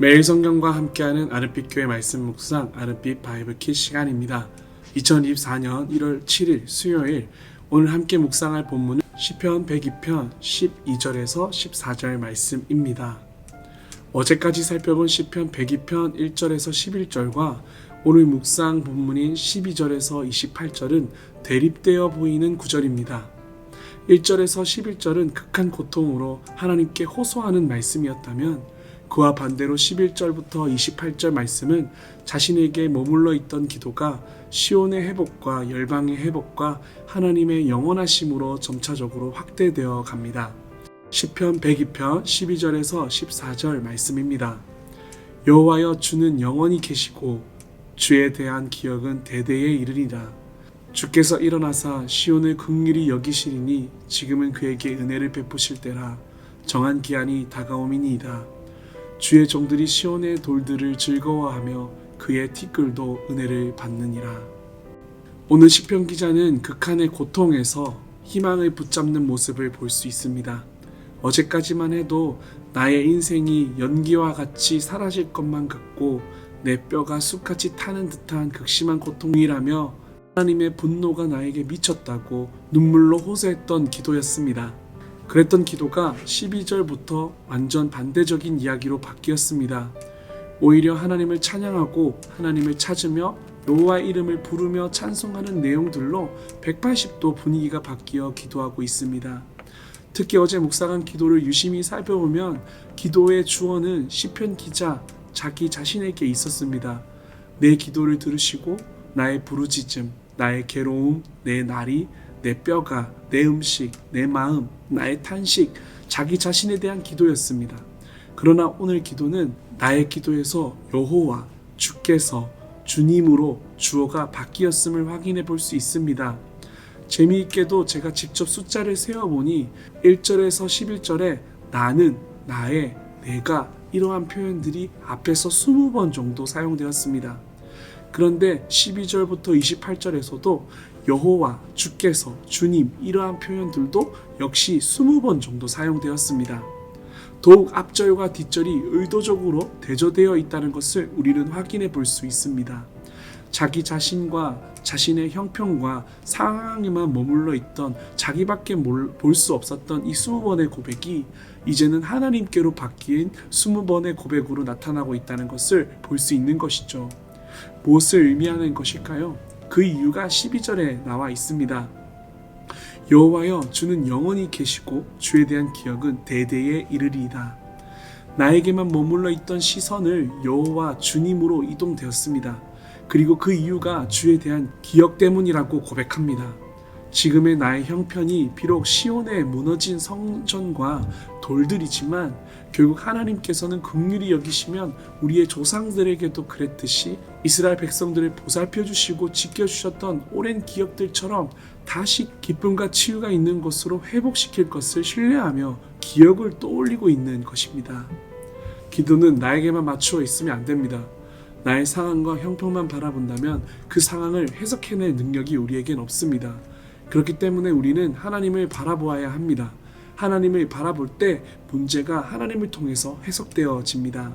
매일 성경과 함께하는 아르빛교회 말씀 묵상 아르빛 바이블키 시간입니다. 2024년 1월 7일 수요일, 오늘 함께 묵상할 본문은 시편 102편 12절에서 14절 말씀입니다. 어제까지 살펴본 시편 102편 1절에서 11절과 오늘 묵상 본문인 12절에서 28절은 대립되어 보이는 구절입니다. 1절에서 11절은 극한 고통으로 하나님께 호소하는 말씀이었다면, 그와 반대로 11절부터 28절 말씀은 자신에게 머물러 있던 기도가 시온의 회복과 열방의 회복과 하나님의 영원하심으로 점차적으로 확대되어 갑니다. 시편 102편 12절에서 14절 말씀입니다. 여호와여, 주는 영원히 계시고 주에 대한 기억은 대대에 이르리라. 주께서 일어나사 시온을 긍휼히 여기시리니 지금은 그에게 은혜를 베푸실 때라. 정한 기한이 다가오미니이다. 주의 종들이 시온의 돌들을 즐거워하며 그의 티끌도 은혜를 받느니라. 오늘 시편 기자는 극한의 고통에서 희망을 붙잡는 모습을 볼 수 있습니다. 어제까지만 해도 나의 인생이 연기와 같이 사라질 것만 같고 내 뼈가 쑥같이 타는 듯한 극심한 고통이라며 하나님의 분노가 나에게 미쳤다고 눈물로 호소했던 기도였습니다. 그랬던 기도가 12절부터 완전 반대적인 이야기로 바뀌었습니다. 오히려 하나님을 찬양하고 하나님을 찾으며 여호와의 이름을 부르며 찬송하는 내용들로 180도 분위기가 바뀌어 기도하고 있습니다. 특히 어제 묵상한 기도를 유심히 살펴보면 기도의 주어는 시편 기자 자기 자신에게 있었습니다. 내 기도를 들으시고 나의 부르짖음, 나의 괴로움, 내 날이, 내 뼈가, 내 음식, 내 마음, 나의 탄식, 자기 자신에 대한 기도였습니다. 그러나 오늘 기도는 나의 기도에서 여호와, 주께서, 주님으로 주어가 바뀌었음을 확인해 볼 수 있습니다. 재미있게도 제가 직접 숫자를 세어보니 1절에서 11절에 나는, 나의, 내가 이러한 표현들이 앞에서 20번 정도 사용되었습니다. 그런데 12절부터 28절에서도 여호와, 주께서, 주님 이러한 표현들도 역시 20번 정도 사용되었습니다. 더욱 앞절과 뒷절이 의도적으로 대조되어 있다는 것을 우리는 확인해 볼 수 있습니다. 자기 자신과 자신의 형편과 상황에만 머물러 있던 자기밖에 볼 수 없었던 이 20번의 고백이 이제는 하나님께로 바뀐 20번의 고백으로 나타나고 있다는 것을 볼 수 있는 것이죠. 무엇을 의미하는 것일까요? 그 이유가 12절에 나와 있습니다. 여호와여, 주는 영원히 계시고 주에 대한 기억은 대대에 이르리이다. 나에게만 머물러 있던 시선을 여호와 주님으로 이동되었습니다. 그리고 그 이유가 주에 대한 기억 때문이라고 고백합니다. 지금의 나의 형편이 비록 시온에 무너진 성전과 돌들이지만 결국 하나님께서는 긍휼히 여기시면 우리의 조상들에게도 그랬듯이 이스라엘 백성들을 보살펴 주시고 지켜주셨던 오랜 기억들처럼 다시 기쁨과 치유가 있는 곳으로 회복시킬 것을 신뢰하며 기억을 떠올리고 있는 것입니다. 기도는 나에게만 맞추어 있으면 안 됩니다. 나의 상황과 형편만 바라본다면 그 상황을 해석해낼 능력이 우리에겐 없습니다. 그렇기 때문에 우리는 하나님을 바라보아야 합니다. 하나님을 바라볼 때 문제가 하나님을 통해서 해석되어집니다.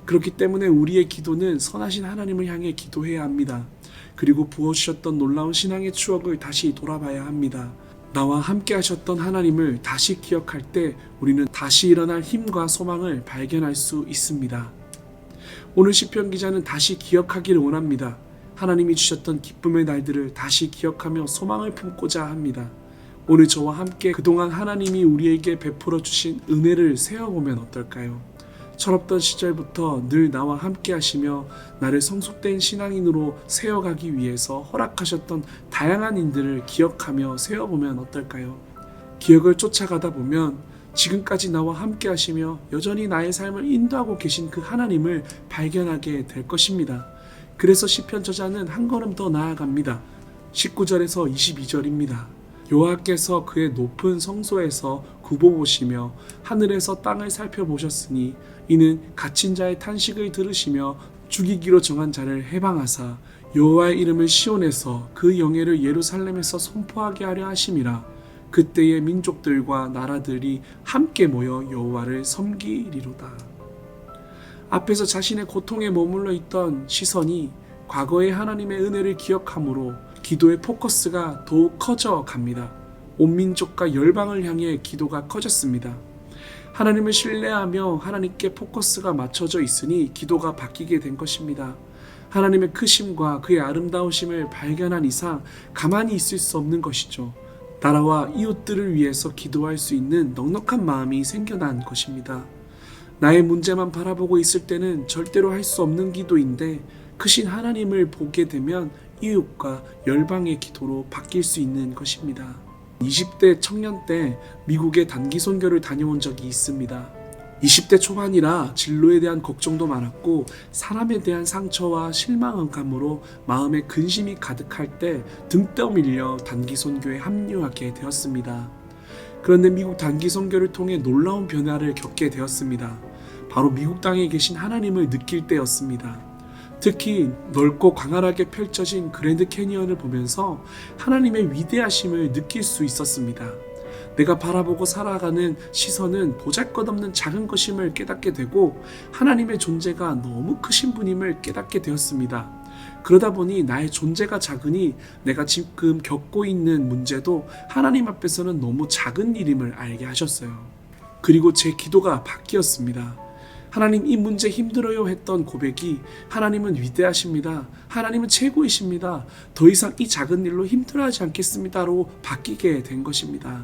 그렇기 때문에 우리의 기도는 선하신 하나님을 향해 기도해야 합니다. 그리고 부어주셨던 놀라운 신앙의 추억을 다시 돌아봐야 합니다. 나와 함께 하셨던 하나님을 다시 기억할 때 우리는 다시 일어날 힘과 소망을 발견할 수 있습니다. 오늘 시편 기자는 다시 기억하기를 원합니다. 하나님이 주셨던 기쁨의 날들을 다시 기억하며 소망을 품고자 합니다. 오늘 저와 함께 그동안 하나님이 우리에게 베풀어 주신 은혜를 세어보면 어떨까요? 철없던 시절부터 늘 나와 함께 하시며 나를 성숙된 신앙인으로 세워가기 위해서 허락하셨던 다양한 인들을 기억하며 세어보면 어떨까요? 기억을 쫓아가다 보면 지금까지 나와 함께 하시며 여전히 나의 삶을 인도하고 계신 그 하나님을 발견하게 될 것입니다. 그래서 시편 저자는 한 걸음 더 나아갑니다. 19절에서 22절입니다. 여호와께서 그의 높은 성소에서 굽어보시며 하늘에서 땅을 살펴보셨으니 이는 갇힌 자의 탄식을 들으시며 죽이기로 정한 자를 해방하사 여호와의 이름을 시온에서 그 영예를 예루살렘에서 선포하게 하려 하심이라. 그때의 민족들과 나라들이 함께 모여 여호와를 섬기리로다. 앞에서 자신의 고통에 머물러 있던 시선이 과거의 하나님의 은혜를 기억함으로 기도의 포커스가 더욱 커져 갑니다. 온 민족과 열방을 향해 기도가 커졌습니다. 하나님을 신뢰하며 하나님께 포커스가 맞춰져 있으니 기도가 바뀌게 된 것입니다. 하나님의 크심과 그의 아름다우심을 발견한 이상 가만히 있을 수 없는 것이죠. 나라와 이웃들을 위해서 기도할 수 있는 넉넉한 마음이 생겨난 것입니다. 나의 문제만 바라보고 있을 때는 절대로 할 수 없는 기도인데 크신 하나님을 보게 되면 이웃과 열방의 기도로 바뀔 수 있는 것입니다. 20대 청년 때 미국에 단기 선교를 다녀온 적이 있습니다. 20대 초반이라 진로에 대한 걱정도 많았고 사람에 대한 상처와 실망감으로 마음에 근심이 가득할 때 등 떠밀려 단기 선교에 합류하게 되었습니다. 그런데 미국 단기 선교를 통해 놀라운 변화를 겪게 되었습니다. 바로 미국 땅에 계신 하나님을 느낄 때였습니다. 특히 넓고 광활하게 펼쳐진 그랜드 캐니언을 보면서 하나님의 위대하심을 느낄 수 있었습니다. 내가 바라보고 살아가는 시선은 보잘것없는 작은 것임을 깨닫게 되고 하나님의 존재가 너무 크신 분임을 깨닫게 되었습니다. 그러다 보니 나의 존재가 작으니 내가 지금 겪고 있는 문제도 하나님 앞에서는 너무 작은 일임을 알게 하셨어요. 그리고 제 기도가 바뀌었습니다. 하나님, 이 문제 힘들어요 했던 고백이 하나님은 위대하십니다. 하나님은 최고이십니다. 더 이상 이 작은 일로 힘들어하지 않겠습니다로 바뀌게 된 것입니다.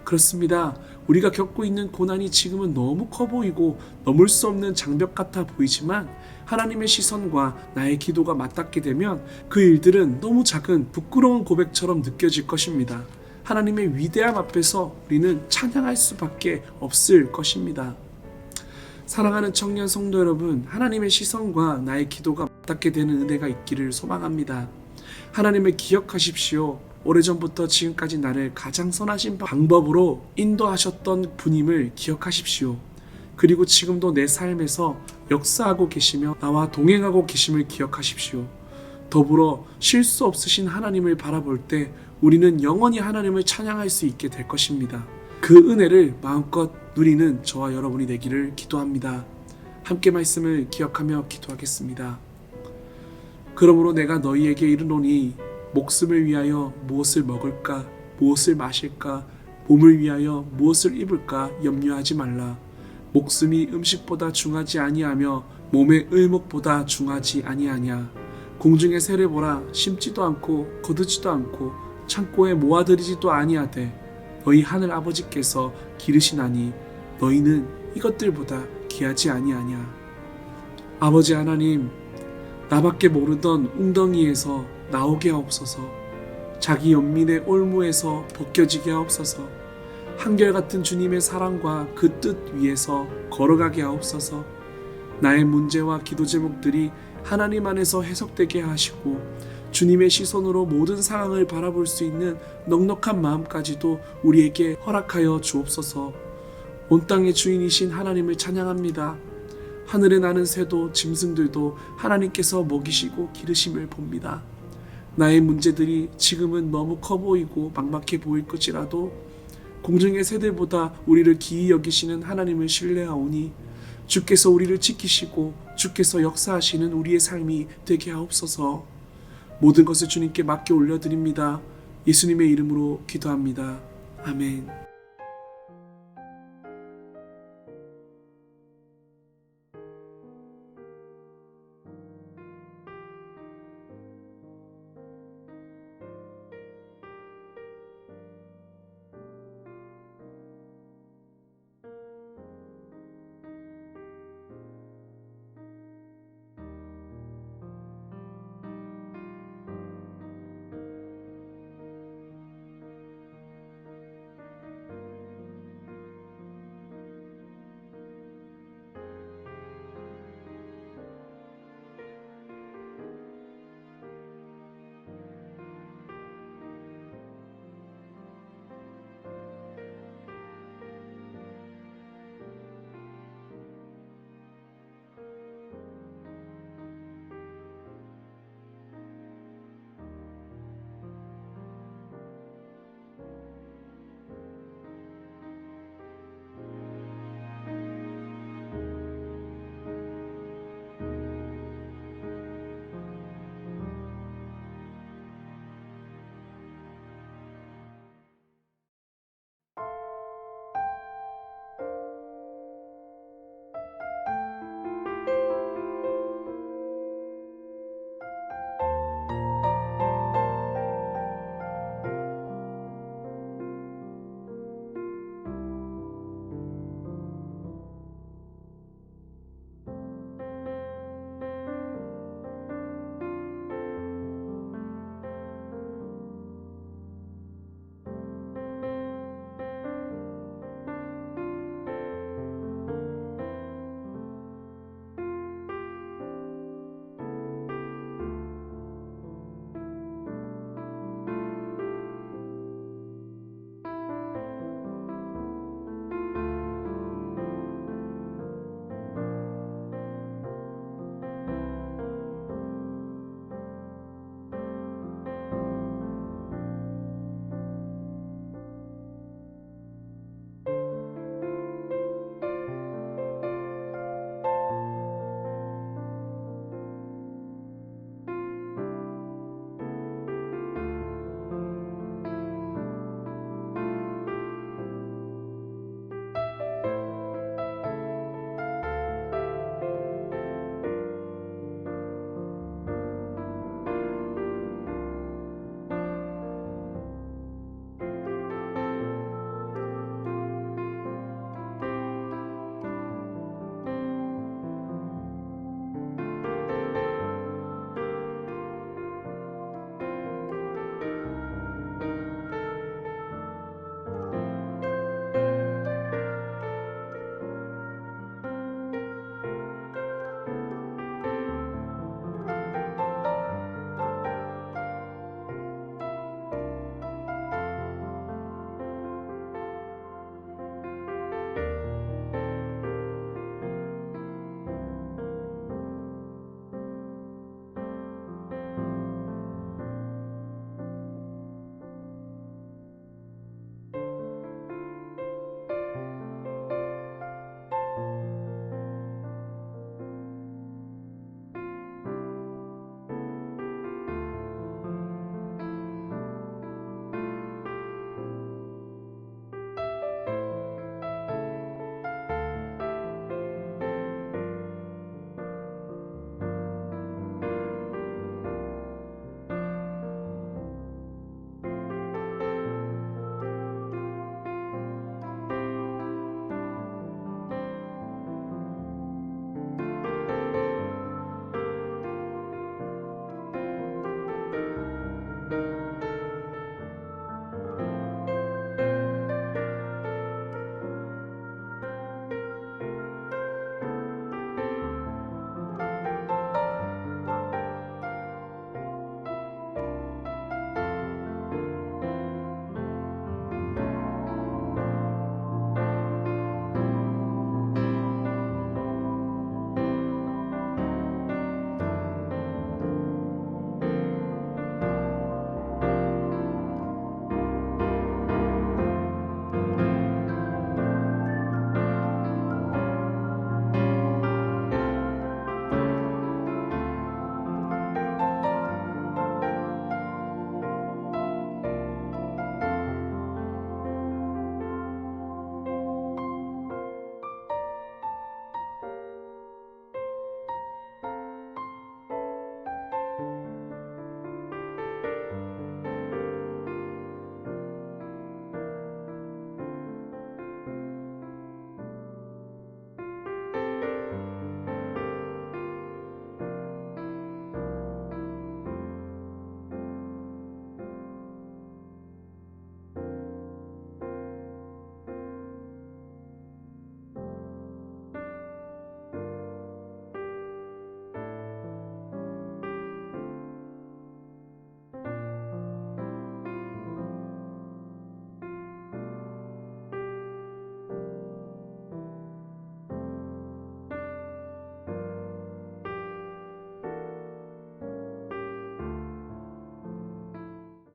그렇습니다. 우리가 겪고 있는 고난이 지금은 너무 커 보이고 넘을 수 없는 장벽 같아 보이지만 하나님의 시선과 나의 기도가 맞닿게 되면 그 일들은 너무 작은 부끄러운 고백처럼 느껴질 것입니다. 하나님의 위대함 앞에서 우리는 찬양할 수밖에 없을 것입니다. 사랑하는 청년 성도 여러분, 하나님의 시선과 나의 기도가 맞닿게 되는 은혜가 있기를 소망합니다. 하나님을 기억하십시오. 오래전부터 지금까지 나를 가장 선하신 방법으로 인도하셨던 분임을 기억하십시오. 그리고 지금도 내 삶에서 역사하고 계시며 나와 동행하고 계심을 기억하십시오. 더불어 실수 없으신 하나님을 바라볼 때 우리는 영원히 하나님을 찬양할 수 있게 될 것입니다. 그 은혜를 마음껏 누리는 저와 여러분이 되기를 기도합니다. 함께 말씀을 기억하며 기도하겠습니다. 그러므로 내가 너희에게 이르노니 목숨을 위하여 무엇을 먹을까, 무엇을 마실까, 몸을 위하여 무엇을 입을까 염려하지 말라. 목숨이 음식보다 중하지 아니하며 몸의 의목보다 중하지 아니하냐. 공중의 새를 보라. 심지도 않고 거두지도 않고 창고에 모아들이지도 아니하되 너희 하늘 아버지께서 기르시나니 너희는 이것들보다 귀하지 아니하냐. 아버지 하나님, 나밖에 모르던 웅덩이에서 나오게 하옵소서. 자기 연민의 올무에서 벗겨지게 하옵소서. 한결같은 주님의 사랑과 그 뜻 위에서 걸어가게 하옵소서. 나의 문제와 기도 제목들이 하나님 안에서 해석되게 하시고 주님의 시선으로 모든 상황을 바라볼 수 있는 넉넉한 마음까지도 우리에게 허락하여 주옵소서. 온 땅의 주인이신 하나님을 찬양합니다. 하늘에 나는 새도 짐승들도 하나님께서 먹이시고 기르심을 봅니다. 나의 문제들이 지금은 너무 커 보이고 막막해 보일 것이라도 공중의 새들보다 우리를 기이 여기시는 하나님을 신뢰하오니 주께서 우리를 지키시고 주께서 역사하시는 우리의 삶이 되게 하옵소서. 모든 것을 주님께 맡겨 올려드립니다. 예수님의 이름으로 기도합니다. 아멘.